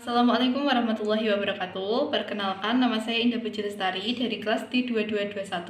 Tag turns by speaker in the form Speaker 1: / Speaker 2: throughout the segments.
Speaker 1: Assalamualaikum warahmatullahi wabarakatuh. Perkenalkan, nama saya Indah Puji Lestari dari kelas D2221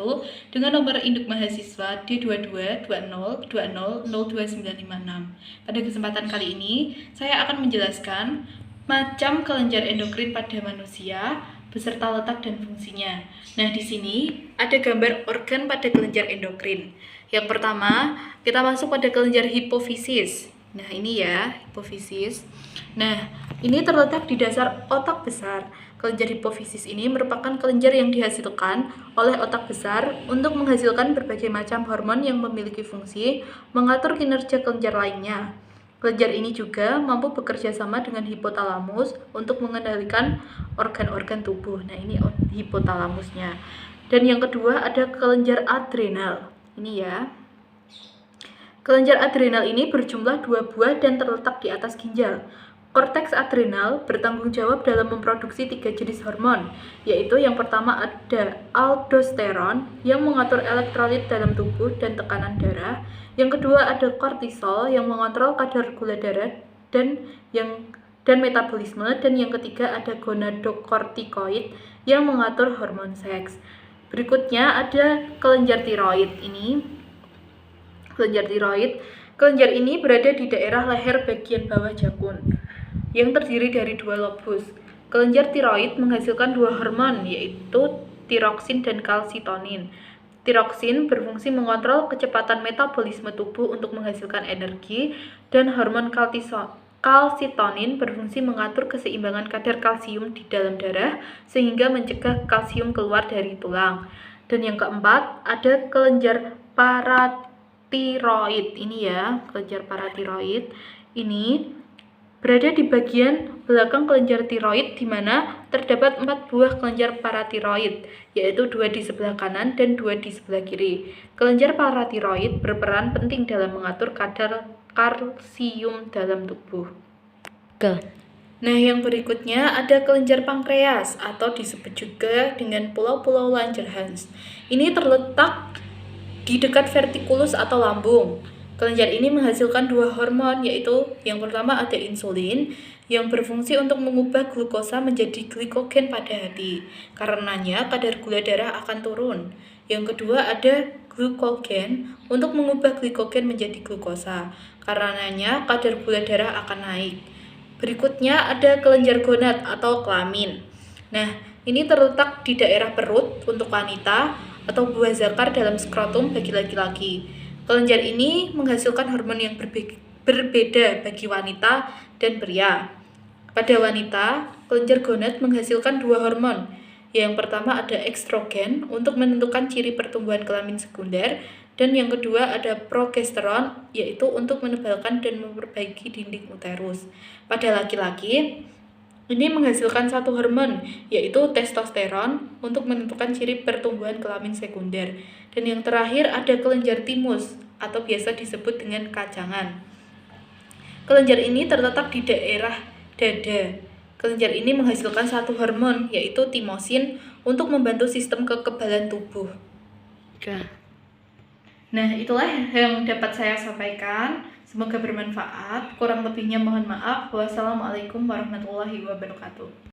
Speaker 1: dengan nomor induk mahasiswa D2220200296. Pada kesempatan kali ini, saya akan menjelaskan macam kelenjar endokrin pada manusia beserta letak dan fungsinya. Nah, di sini ada gambar organ pada kelenjar endokrin. Yang pertama, kita masuk pada kelenjar hipofisis. Nah, ini ya, hipofisis. Nah, ini terletak di dasar otak besar. Kelenjar hipofisis ini merupakan kelenjar yang dihasilkan oleh otak besar untuk menghasilkan berbagai macam hormon yang memiliki fungsi mengatur kinerja kelenjar lainnya. Kelenjar ini juga mampu bekerja sama dengan hipotalamus untuk mengendalikan organ-organ tubuh. Nah, ini hipotalamusnya. Dan yang kedua ada kelenjar adrenal. Ini ya. Kelenjar adrenal ini berjumlah 2 buah dan terletak di atas ginjal. Korteks adrenal bertanggung jawab dalam memproduksi 3 jenis hormon, yaitu yang pertama ada aldosteron yang mengatur elektrolit dalam tubuh dan tekanan darah. Yang kedua ada kortisol yang mengontrol kadar gula darah dan metabolisme, dan yang ketiga ada gonadokortikoid yang mengatur hormon seks. Berikutnya ada kelenjar tiroid. Kelenjar ini berada di daerah leher bagian bawah jakun yang terdiri dari 2 lobus. Kelenjar tiroid menghasilkan 2 hormon, yaitu tiroksin dan kalsitonin. Tiroksin berfungsi mengontrol kecepatan metabolisme tubuh untuk menghasilkan energi, dan hormon kalsitonin berfungsi mengatur keseimbangan kadar kalsium di dalam darah sehingga mencegah kalsium keluar dari tulang. Dan yang keempat ada kelenjar paratiroid. Ini ya, kelenjar paratiroid. Ini berada di bagian belakang kelenjar tiroid, di mana terdapat 4 buah kelenjar paratiroid, yaitu 2 di sebelah kanan dan 2 di sebelah kiri. Kelenjar paratiroid berperan penting dalam mengatur kadar kalsium dalam tubuh. Nah, yang berikutnya ada kelenjar pankreas atau disebut juga dengan pulau-pulau Langerhans. Ini terletak di dekat vertikulus atau lambung. Kelenjar ini menghasilkan 2 hormon, yaitu yang pertama ada insulin yang berfungsi untuk mengubah glukosa menjadi glikogen pada hati. Karenanya kadar gula darah akan turun. Yang kedua ada glukogen untuk mengubah glikogen menjadi glukosa. Karenanya kadar gula darah akan naik. Berikutnya ada kelenjar gonad atau kelamin. Nah, ini terletak di daerah perut untuk wanita atau buah zakar dalam skrotum bagi laki-laki. Kelenjar ini menghasilkan hormon yang berbeda bagi wanita dan pria. Pada wanita, kelenjar gonad menghasilkan 2 hormon. Yang pertama ada estrogen untuk menentukan ciri pertumbuhan kelamin sekunder, dan yang kedua ada progesteron, yaitu untuk menebalkan dan memperbaiki dinding uterus. Pada laki-laki, ini menghasilkan 1 hormon, yaitu testosteron untuk menentukan ciri pertumbuhan kelamin sekunder. Dan yang terakhir ada kelenjar timus atau biasa disebut dengan kacangan. Kelenjar ini terletak di daerah dada. Kelenjar ini menghasilkan 1 hormon, yaitu timosin untuk membantu sistem kekebalan tubuh. Nah, itulah yang dapat saya sampaikan. Semoga bermanfaat. Kurang lebihnya mohon maaf. Wassalamualaikum warahmatullahi wabarakatuh.